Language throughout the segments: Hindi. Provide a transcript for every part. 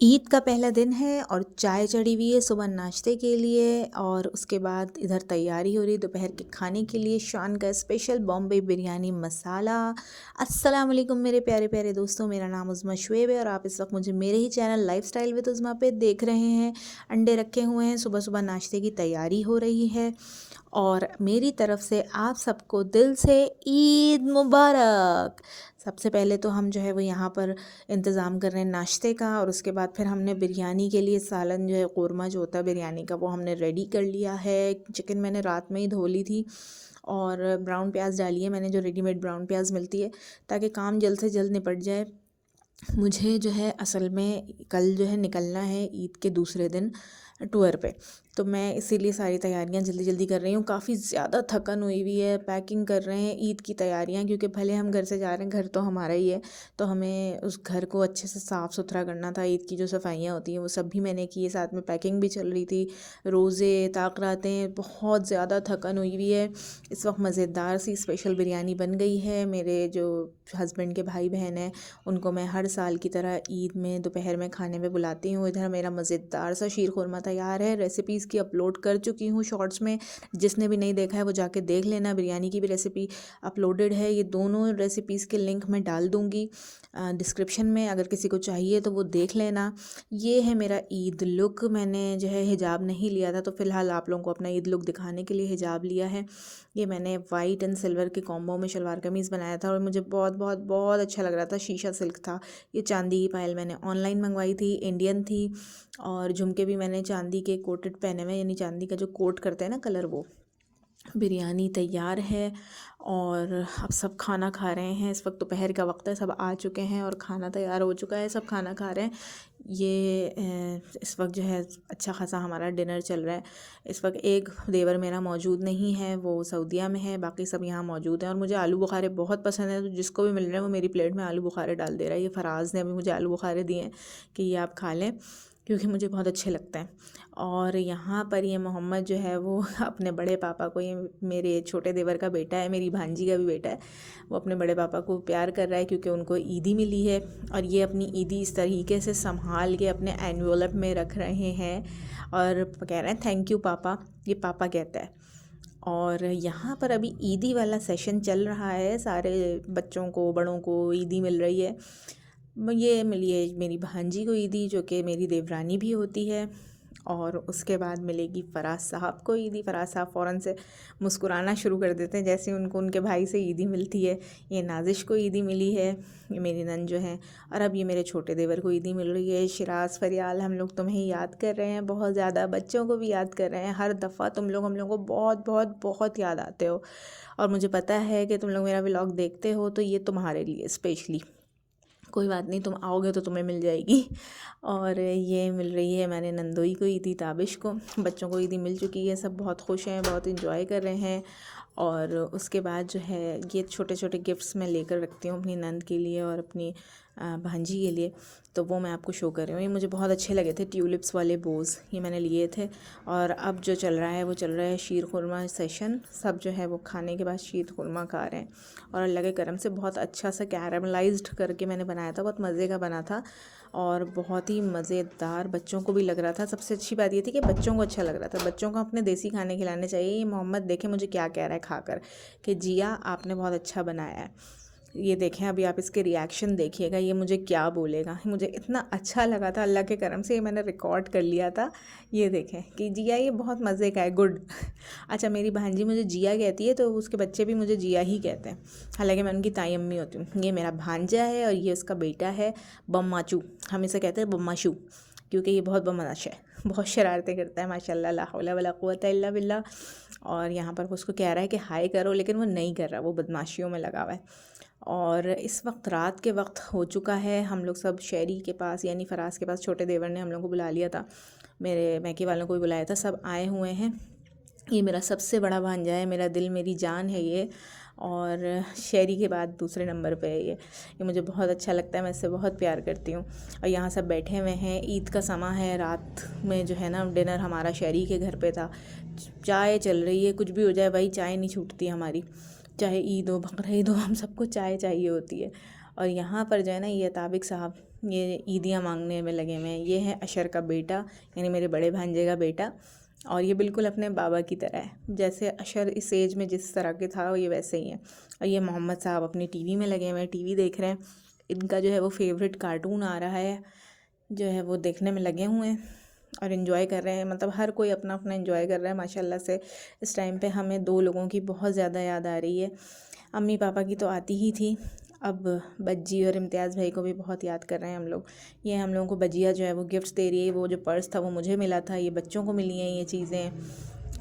ईद का पहला दिन है और चाय चढ़ी हुई है सुबह नाश्ते के लिए। और उसके बाद इधर तैयारी हो रही है दोपहर के खाने के लिए, शान का स्पेशल बॉम्बे बिरयानी मसाला। अस्सलाम वालेकुम मेरे प्यारे प्यारे दोस्तों, मेरा नाम उज़्मा शुएब है और आप इस वक्त मुझे मेरे ही चैनल लाइफस्टाइल विद उज़्मा पे देख रहे हैं। अंडे रखे हुए हैं, सुबह सुबह नाश्ते की तैयारी हो रही है और मेरी तरफ से आप सबको दिल से ईद मुबारक। सबसे पहले तो हम जो है वो यहाँ पर इंतज़ाम कर रहे हैं नाश्ते का, और उसके बाद फिर हमने बिरयानी के लिए सालन जो है कोरमा जो होता है बिरयानी का वो हमने रेडी कर लिया है। चिकन मैंने रात में ही धो ली थी और ब्राउन प्याज डाली है मैंने, जो रेडीमेड ब्राउन प्याज मिलती है, ताकि काम जल्द से जल्द निपट जाए। मुझे जो है असल में कल जो है निकलना है ईद के दूसरे दिन टूर पे, तो मैं इसीलिए सारी तैयारियां जल्दी जल्दी कर रही हूँ। काफ़ी ज़्यादा थकन हुई हुई है, पैकिंग कर रहे हैं ईद की तैयारियां, क्योंकि भले हम घर से जा रहे हैं, घर तो हमारा ही है, तो हमें उस घर को अच्छे से साफ़ सुथरा करना था। ईद की जो सफाइयाँ होती हैं वो सब भी मैंने की है, साथ में पैकिंग भी चल रही थी। रोज़े ताक़रातें, बहुत ज़्यादा थकन हुई हुई है। इस वक्त मज़ेदार सी स्पेशल बिरयानी बन गई है। मेरे जो हस्बैंड के भाई बहन हैं उनको मैं हर साल की तरह ईद में दोपहर में खाने में बुलाती हूँ। इधर मेरा मज़ेदार सा शीर खुरमा तैयार है, रेसिपीज़ की अपलोड कर चुकी हूँ शॉर्ट्स में। जिसने भी नहीं देखा है वो जाके देख लेना। बिरयानी की भी रेसिपी अपलोडेड है, ये दोनों रेसिपीज़ के लिंक मैं डाल दूँगी डिस्क्रिप्शन में, अगर किसी को चाहिए तो वो देख लेना। ये है मेरा ईद लुक। मैंने जो है हिजाब नहीं लिया था, तो फ़िलहाल आप लोगों को अपना ईद लुक दिखाने के लिए हिजाब लिया है। ये मैंने वाइट एंड सिल्वर के कॉम्बो में शलवार कमीज़ बनाया था और मुझे बहुत बहुत बहुत अच्छा लग रहा था। शीशा सिल्क था। ये चांदी की पायल मैंने ऑनलाइन मंगवाई थी, इंडियन थी। और झुमके भी मैंने चांदी के कोटेड पहने हुए, यानी चांदी का जो कोट करते हैं ना कलर, वो। बिरयानी तैयार है और अब सब खाना खा रहे हैं। इस वक्त दोपहर का वक्त है, सब आ चुके हैं और खाना तैयार हो चुका है, सब खाना खा रहे हैं। इस वक्त जो है अच्छा खासा हमारा डिनर चल रहा है। इस वक्त एक देवर मेरा मौजूद नहीं है, वो सऊदीया में है, बाकी सब यहाँ मौजूद हैं। और मुझे आलू बुखारे बहुत पसंद है, तो जिसको भी मिल रहा है वो मेरी प्लेट में आलू बुखारे डाल दे रहा है। ये फराज़ ने अभी मुझे आलू बुखारे दिए हैं कि ये आप खा लें, क्योंकि मुझे बहुत अच्छे लगते हैं। और यहाँ पर ये मोहम्मद जो है वो अपने बड़े पापा को, ये मेरे छोटे देवर का बेटा है, मेरी भांजी का भी बेटा है, वो अपने बड़े पापा को प्यार कर रहा है क्योंकि उनको ईदी मिली है। और ये अपनी ईदी इस तरीके से संभाल के अपने एनवेलप में रख रहे हैं और कह रहे हैं थैंक यू पापा। ये पापा कहता है। और यहाँ पर अभी ईदी वाला सेशन चल रहा है, सारे बच्चों को, बड़ों को ईदी मिल रही है। ये मिली है मेरी भांजी को ईदी, जो कि मेरी देवरानी भी होती है। और उसके बाद मिलेगी फ़राज साहब को ईदी। फ़राज साहब फ़ौरन से मुस्कुराना शुरू कर देते हैं जैसे उनको उनके भाई से ईदी मिलती है। ये नाजिश को ईदी मिली है, ये मेरी नंद जो है। और अब ये मेरे छोटे देवर को ईदी मिल रही है। शिराज फरियाल, हम लोग तुम्हें याद कर रहे हैं बहुत ज़्यादा, बच्चों को भी याद कर रहे हैं। हर दफ़ा तुम लोग हम लोग को बहुत बहुत बहुत याद आते हो, और मुझे पता है कि तुम लोग मेरा व्लॉग देखते हो, तो ये तुम्हारे लिए स्पेशली। कोई बात नहीं, तुम आओगे तो तुम्हें मिल जाएगी। और ये मिल रही है मैंने नंदोई को ईदी, ताबिश को। बच्चों को ईदी मिल चुकी है, सब बहुत खुश हैं, बहुत इंजॉय कर रहे हैं। और उसके बाद जो है ये छोटे छोटे गिफ्ट्स मैं लेकर रखती हूँ अपनी नंद के लिए और अपनी भांजी के लिए, तो वो मैं आपको शो कर रही हूँ। ये मुझे बहुत अच्छे लगे थे, ट्यूलिप्स वाले बोज़, ये मैंने लिए थे। और अब जो चल रहा है वो चल रहा है शीर खुरमा सेशन। सब जो है वो खाने के बाद शीर खुरमा खा रहे हैं। और अल्लाह के करम से बहुत अच्छा सा कैरमलाइज्ड करके मैंने बनाया था, बहुत मज़े का बना था और बहुत ही मज़ेदार, बच्चों को भी लग रहा था। सबसे अच्छी बात ये थी कि बच्चों को अच्छा लग रहा था। बच्चों को अपने देसी खाने खिलाने चाहिए। ये मोहम्मद देखे मुझे क्या कह रहा है खाकर कि जिया आपने बहुत अच्छा बनाया है। ये देखें, अभी आप इसके रिएक्शन देखिएगा, ये मुझे क्या बोलेगा। मुझे इतना अच्छा लगा था, अल्लाह के करम से ये मैंने रिकॉर्ड कर लिया था। ये देखें कि जिया ये बहुत मज़े का है, गुड। अच्छा, मेरी भांजी मुझे जिया कहती है, तो उसके बच्चे भी मुझे जिया ही कहते हैं, हालांकि मैं उनकी ताई अम्मी होती हूँ। ये मेरा भांजा है और ये उसका बेटा है बम्माचू। हम इसे कहते हैं बम्माशू, क्योंकि ये बहुत बदमाश है, बहुत शरारतें करता है माशाल्लाह, ला हौला वला कुव्वता इल्ला बिल्लाह। और यहाँ पर वो उसको कह रहा है कि हाय करो, लेकिन वो नहीं कर रहा, वो बदमाशियों में लगा हुआ है। और इस वक्त रात के वक्त हो चुका है। हम लोग सब शहरी के पास, यानी फराज के पास, छोटे देवर ने हम लोग को बुला लिया था, मेरे मैके वालों को भी बुलाया था, सब आए हुए हैं। ये मेरा सबसे बड़ा भांजा है, मेरा दिल मेरी जान है ये, और शहरी के बाद दूसरे नंबर पे है ये मुझे बहुत अच्छा लगता है, मैं इससे बहुत प्यार करती हूँ। और यहाँ सब बैठे हुए हैं, ईद का समा है, रात में जो है ना डिनर हमारा शहरी के घर पे था। चाय चल रही है, कुछ भी हो जाए भाई चाय नहीं छूटती हमारी, चाहे ईद हो बकरा ईद हो, हम सबको चाय चाहिए होती है। और यहाँ पर जो है ना ये ताबिक साहब ये ईदियाँ मांगने में लगे हुए हैं। ये है अशर का बेटा, यानी मेरे बड़े भांजे का बेटा, और ये बिल्कुल अपने बाबा की तरह है। जैसे अशर इस एज में जिस तरह के था ये वैसे ही है। और ये मोहम्मद साहब अपनी टीवी में लगे हुए हैं, टीवी देख रहे हैं। इनका जो है वो फेवरेट कार्टून आ रहा है, जो है वो देखने में लगे हुए हैं और इन्जॉय कर रहे हैं। मतलब हर कोई अपना अपना इन्जॉय कर रहा है माशाल्लाह से। इस टाइम पे हमें दो लोगों की बहुत ज़्यादा याद आ रही है। अम्मी पापा की तो आती ही थी, अब बज्जी और इम्तियाज़ भाई को भी बहुत याद कर रहे हैं हम लोग। ये हम लोगों को बजिया जो है वो गिफ्ट्स दे रही है। वो जो पर्स था वो मुझे मिला था, ये बच्चों को मिली हैं ये चीज़ें,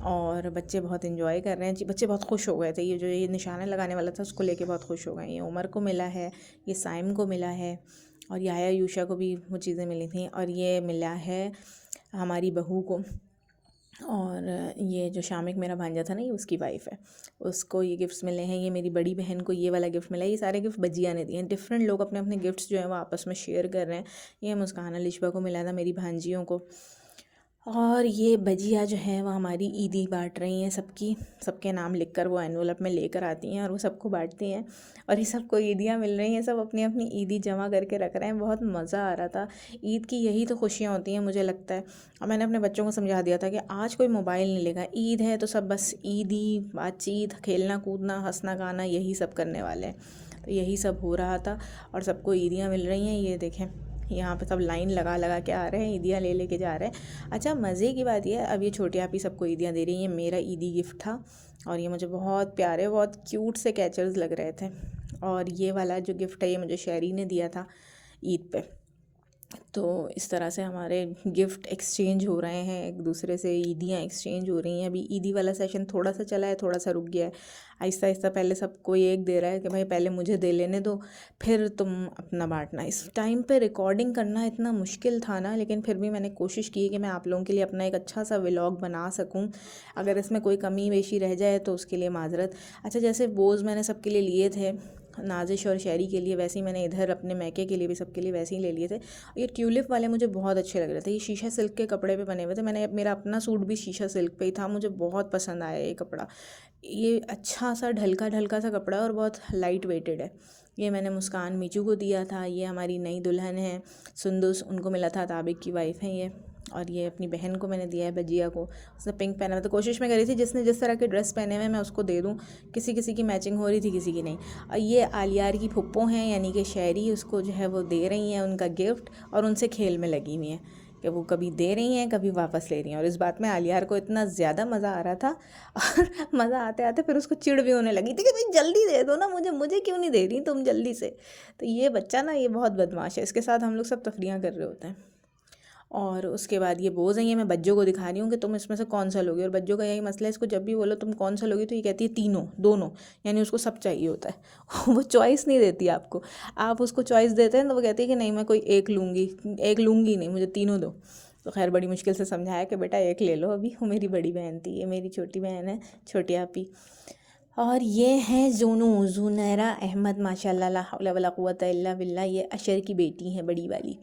और बच्चे बहुत इन्जॉय कर रहे हैं। बच्चे बहुत खुश हो गए थे। ये जो ये निशाना लगाने वाला था उसको लेके बहुत खुश हो गए। ये उमर को मिला है, ये साइम को मिला है, और याया यूशा को भी वो चीज़ें मिली थी, और ये मिला है हमारी बहू को। और ये जो शामिक मेरा भांजा था ना, ये उसकी वाइफ है, उसको ये गिफ्ट्स मिले हैं। ये मेरी बड़ी बहन को ये वाला गिफ्ट मिला है। ये सारे गिफ्ट बजिया ने दिए हैं। डिफरेंट लोग अपने अपने गिफ्ट्स जो हैं वो आपस में शेयर कर रहे हैं। ये मुस्कान अलिशबा को मिला था, मेरी भांजियों को। और ये बजिया जो है वो हमारी ईदी बांट रही हैं सबकी, सबके नाम लिखकर वो एनवलप में लेकर आती हैं और वो सबको बांटती हैं। और ये सबको ईदियाँ मिल रही हैं, सब अपनी अपनी ईदी जमा करके रख रहे हैं। बहुत मज़ा आ रहा था। ईद की यही तो खुशियाँ होती हैं मुझे लगता है। और मैंने अपने बच्चों को समझा दिया था कि आज कोई मोबाइल नहीं लेगा, ईद है तो सब बस ईदी बातचीत, खेलना कूदना, हंसना गाना, यही सब करने वाले हैं। तो यही सब हो रहा था और सबको ईदियाँ मिल रही हैं। ये देखें यहाँ पे सब लाइन लगा लगा के आ रहे हैं, ईदियाँ ले लेके जा रहे हैं। अच्छा, मज़े की बात यह है, अब ये छोटी आपी सबको ईदियाँ दे रही हैं। मेरा ईदी गिफ्ट था और ये मुझे बहुत प्यारे, बहुत क्यूट से कैचर्स लग रहे थे। और ये वाला जो गिफ्ट है ये मुझे शहरी ने दिया था ईद पे। तो इस तरह से हमारे गिफ्ट एक्सचेंज हो रहे हैं, एक दूसरे से ईदियाँ एक्सचेंज हो रही हैं। अभी ईदी वाला सेशन थोड़ा सा चला है, थोड़ा सा रुक गया है। आहिस्ता आहिस्ता पहले सबको एक दे रहा है कि भाई पहले मुझे दे लेने दो, फिर तुम अपना बांटना। इस टाइम पे रिकॉर्डिंग करना इतना मुश्किल था ना, लेकिन फिर भी मैंने कोशिश की कि मैं आप लोगों के लिए अपना एक अच्छा सा व्लॉग बना सकूं। अगर इसमें कोई कमी बेशी रह जाए तो उसके लिए माजरत। अच्छा, जैसे बोझ मैंने सबके लिए लिए थे, नाजिश और शहरी के लिए, वैसे ही मैंने इधर अपने मैके के लिए भी सबके लिए वैसे ही ले लिए थे। ये ट्यूलिप वाले मुझे बहुत अच्छे लग रहे थे। ये शीशा सिल्क के कपड़े पे बने हुए थे। मेरा अपना सूट भी शीशा सिल्क पे ही था, मुझे बहुत पसंद आया ये कपड़ा। ये अच्छा सा ढलका ढलका सा कपड़ा है और बहुत लाइट वेटेड है। ये मैंने मुस्कान मीचू को दिया था। ये हमारी नई दुल्हन है सुंदुस, उनको मिला था, ताबिक की वाइफ है ये। और ये अपनी बहन को मैंने दिया है, बजिया को। उसने पिंक पहना हुआ था। कोशिश मैं करी थी जिसने जिस तरह के ड्रेस पहने हुए मैं उसको दे दूँ। किसी किसी की मैचिंग हो रही थी, किसी की नहीं। और ये आलियार की फुप्पो हैं, यानी कि शहरी, उसको जो है वो दे रही हैं उनका गिफ्ट, और उनसे खेल में लगी हुई हैं कि वो कभी दे रही हैं कभी वापस ले रही हैं। और इस बात में आलियार को इतना ज़्यादा मज़ा आ रहा था, और मज़ा आते आते फिर उसको चिढ़ भी होने लगी थी कि भाई जल्दी दे दो ना, मुझे क्यों नहीं दे रही तुम जल्दी से। तो ये बच्चा ना, ये बहुत बदमाश है, इसके साथ हम लोग सब तफरियाँ कर रहे होते हैं। और उसके बाद ये बोझ है, ये मैं बज्जो को दिखा रही हूँ कि तुम इसमें से कौन सा लोगे। और बज्जो का यही मसला है, इसको जब भी बोलो तुम कौन सा लोगी तो ये कहती है तीनों, दोनों, यानी उसको सब चाहिए होता है। वो चॉइस नहीं देती आपको। आप उसको चॉइस देते हैं तो वो कहती है कि नहीं मैं कोई एक लूँगी नहीं, मुझे तीनों दो। तो खैर बड़ी मुश्किल से समझाया कि बेटा एक ले लो अभी। वो मेरी बड़ी बहन थी, ये मेरी छोटी बहन है, छोटी आपी। और ये है ज़ुनैरा अहमद, माशाल्लाह ला हौला वला कुव्वता इल्ला बिल्लाह। ये अशर की बेटी है बड़ी वाली।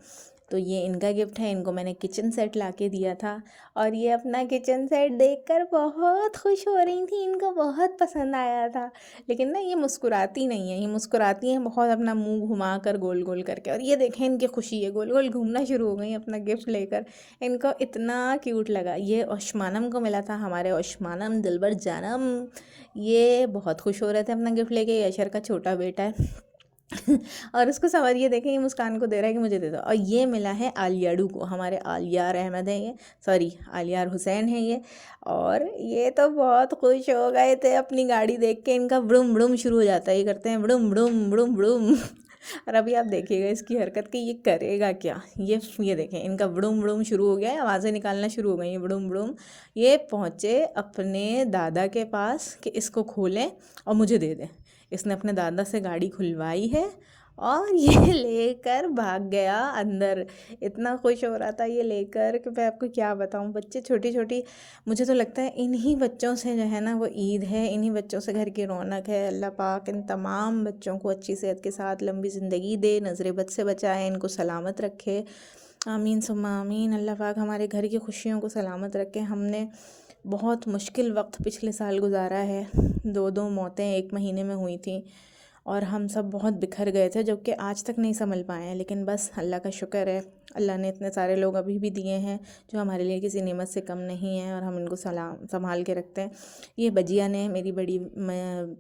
तो ये इनका गिफ्ट है। इनको मैंने किचन सेट ला के दिया था, और ये अपना किचन सेट देखकर बहुत खुश हो रही थी, इनको बहुत पसंद आया था। लेकिन ना ये मुस्कुराती नहीं है, ये मुस्कुराती हैं बहुत अपना मुंह घुमा कर गोल गोल करके। और ये देखें इनकी खुशी है, गोल गोल घूमना शुरू हो गई अपना गिफ्ट लेकर। इनको इतना क्यूट लगा। ये ओशमानम को मिला था, हमारे ओशमानम दिलबर जानम। ये बहुत खुश हो रहे थे अपना गिफ्ट लेके। ये अशर का छोटा बेटा है। और उसको समझिए, देखें ये मुस्कान को दे रहा है कि मुझे दे दो। और ये मिला है आलियाडू को, हमारे आलियार अहमद है ये, सॉरी आलियार हुसैन है ये। और ये तो बहुत खुश हो गए थे अपनी गाड़ी देख के। इनका ब्रुम ब्रुम शुरू हो जाता है, ये करते हैं ब्रुम ब्रुम ब्रुम ब्रुम। और अभी आप देखिएगा इसकी हरकत कि ये करेगा क्या। ये देखें इनका ब्रुम ब्रुम शुरू हो गया है, आवाज़ें निकालना शुरू हो गई हैं, ब्रुम ब्रुम। ये पहुँचे अपने दादा के पास कि इसको खोलें और मुझे दे दें। इसने अपने दादा से गाड़ी खुलवाई है और ये लेकर भाग गया अंदर। इतना खुश हो रहा था ये लेकर कि मैं आपको क्या बताऊं। बच्चे छोटी छोटी, मुझे तो लगता है इन्हीं बच्चों से जो है ना वो ईद है, इन्हीं बच्चों से घर की रौनक है। अल्लाह पाक इन तमाम बच्चों को अच्छी सेहत के साथ लंबी ज़िंदगी दे, नज़र बद से बचाए, इनको सलामत रखे। आमीन सुम्मा आमीन। अल्लाह पाक हमारे घर की खुशियों को सलामत रखे। हमने बहुत मुश्किल वक्त पिछले साल गुजारा है, 2 मौतें एक महीने में हुई थी, और हम सब बहुत बिखर गए थे, जो कि आज तक नहीं संभल पाए हैं। लेकिन बस अल्लाह का शुक्र है, अल्लाह ने इतने सारे लोग अभी भी दिए हैं जो हमारे लिए किसी नेमत से कम नहीं है, और हम इनको सलाम संभाल के रखते हैं। ये बजिया ने, मेरी बड़ी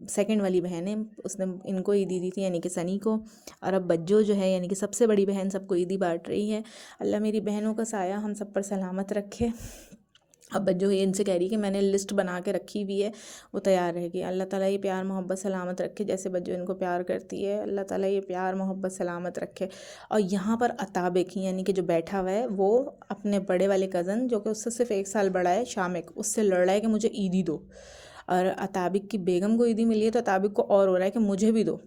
सेकंड वाली बहन है, उसने इनको ईदी दी थी, यानी कि सनी को। और अब बज्जो जो है, यानी कि सबसे बड़ी बहन, सबको ईदी बांट रही है। अल्लाह मेरी बहनों का साया हम सब पर सलामत रखे। अब बज्जो ये इनसे कह रही है कि मैंने लिस्ट बना के रखी हुई है, वो तैयार रहेगी। अल्लाह ताला ये प्यार मोहब्बत सलामत रखे, जैसे बज्जो इनको प्यार करती है, अल्लाह ताला ये प्यार मोहब्बत सलामत रखे। और यहाँ पर अताबिक, यानी कि जो बैठा हुआ है, वो अपने बड़े वाले कज़न, जो कि उससे सिर्फ 1 साल बड़ा है, शामिक, उससे लड़ रहा है कि मुझे ईदी दो। और अताबिक की बेगम को ईदी मिली है, तो अताबिक को और हो रहा है कि मुझे भी दो।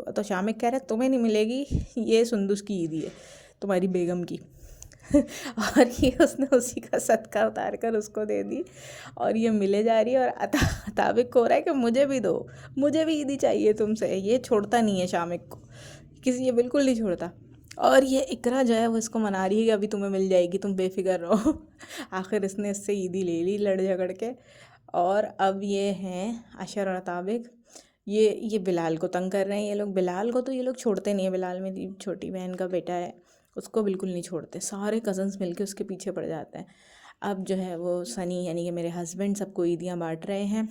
तो शामिक कह रहा है तुम्हें नहीं मिलेगी, ये सुंदुस की ईदी है, तुम्हारी बेगम की। और ये उसने उसी का सदका उतार कर उसको दे दी, और ये मिले जा रही है। और अताबिक को हो रहा है कि मुझे भी दो, मुझे भी ईदी चाहिए तुमसे। ये छोड़ता नहीं है शामिक को, ये बिल्कुल नहीं छोड़ता। और ये इकरा जो है वो इसको मना रही है कि अभी तुम्हें मिल जाएगी, तुम बेफिक्र रहो। आखिर इसने इससे ईदी ले ली लड़ झगड़ के। और अब ये हैं अशर और अताबिक, ये बिलाल को तंग कर रहे हैं। ये लोग बिलाल को तो ये लोग छोड़ते नहीं है। बिलाल मेरी छोटी बहन का बेटा है, उसको बिल्कुल नहीं छोड़ते। सारे कज़न्स मिलके उसके पीछे पड़ जाते हैं। अब जो है वो सनी, यानी कि मेरे हस्बैंड, सबको ईदियाँ बांट रहे हैं।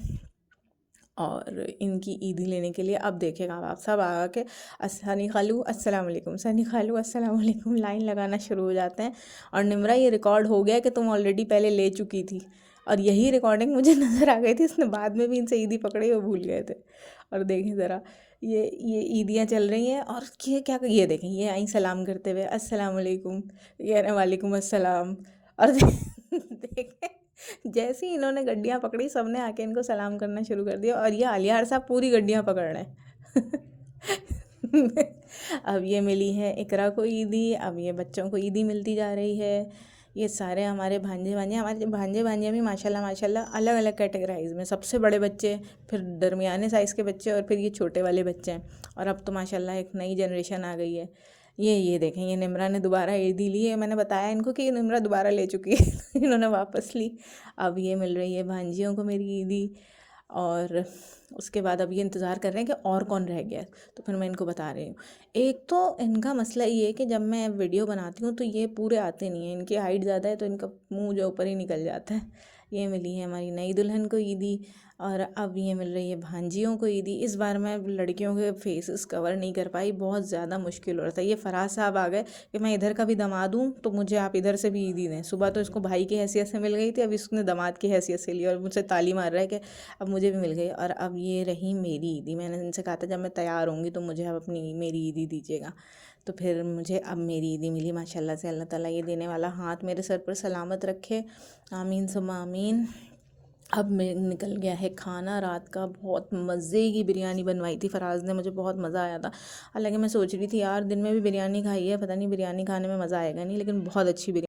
और इनकी ईदी लेने के लिए अब देखेगा आप सब आ के सनी खालू अस्सलाम वालेकुम, सनी खालू अस्सलाम वालेकुम, लाइन लगाना शुरू हो जाते हैं। और निम्रा, ये रिकॉर्ड हो गया कि तुम ऑलरेडी पहले ले चुकी थी। और यही रिकॉर्डिंग मुझे नज़र आ गई थी, इसने बाद में भी इनसे ईदी पकड़ी, वो भूल गए थे। और देखें ज़रा, ये ईदियाँ चल रही हैं। और ये क्या, ये देखें, ये आई सलाम करते हुए अस्सलाम वालेकुम, ये रहे वालेकुम अस्सलाम। और देखें, जैसे ही इन्होंने गड्डियाँ पकड़ी, सबने आके इनको सलाम करना शुरू कर दिया। और ये आलियार साहब पूरी गड्डियाँ पकड़ रहे हैं। अब ये मिली है इकरा को ईदी, अब ये बच्चों को ईदी मिलती जा रही है। ये सारे हमारे हमारे भांजे भी माशाल्लाह माशाल्लाह अलग अलग कैटेगराइज में, सबसे बड़े बच्चे, फिर दरमियाने साइज़ के बच्चे, और फिर ये छोटे वाले बच्चे हैं। और अब तो माशाल्लाह एक नई जनरेशन आ गई है। ये देखें, ये निम्रा ने दोबारा ईदी ली है। मैंने बताया इनको कि ये निम्रा दोबारा ले चुकी है। इन्होंने वापस ली। अब ये मिल रही है भांजियों को मेरी ईदी। और उसके बाद अब ये इंतज़ार कर रहे हैं कि और कौन रह गया। तो फिर मैं इनको बता रही हूँ। एक तो इनका मसला ये है कि जब मैं वीडियो बनाती हूँ तो ये पूरे आते नहीं हैं, इनकी हाइट ज़्यादा है, तो इनका मुंह जो ऊपर ही निकल जाता है। ये मिली है हमारी नई दुल्हन को ईदी। और अब ये मिल रही है भांजियों को ईदी। इस बार मैं लड़कियों के फेसेस कवर नहीं कर पाई, बहुत ज़्यादा मुश्किल हो रहा था। ये फराज साहब आ गए कि मैं इधर का भी दामाद हूँ, तो मुझे आप इधर से भी ईदी दें। सुबह तो इसको भाई की हैसियत से मिल गई थी, अब इसने दामाद की हैसियत से ली, और मुझसे ताली मार रहा है कि अब मुझे भी मिल गई। और अब ये रही मेरी ईदी। मैंने इनसे कहा था जब मैं तैयार होंगी तो मुझे अब अपनी मेरी ईदी दीजिएगा। तो फिर मुझे अब मेरी ईदी मिली माशाल्लाह से। अल्लाह ताला ये देने वाला हाथ मेरे सर पर सलामत रखे, आमीन सुम्मा आमीन। अब मैं निकल गया है खाना रात का। बहुत मज़े की बिरयानी बनवाई थी फराज ने, मुझे बहुत मज़ा आया था। हालांकि मैं सोच रही थी यार दिन में भी बिरयानी खाई है, पता नहीं बिरयानी खाने में मज़ा आएगा नहीं, लेकिन बहुत अच्छी बिरयानी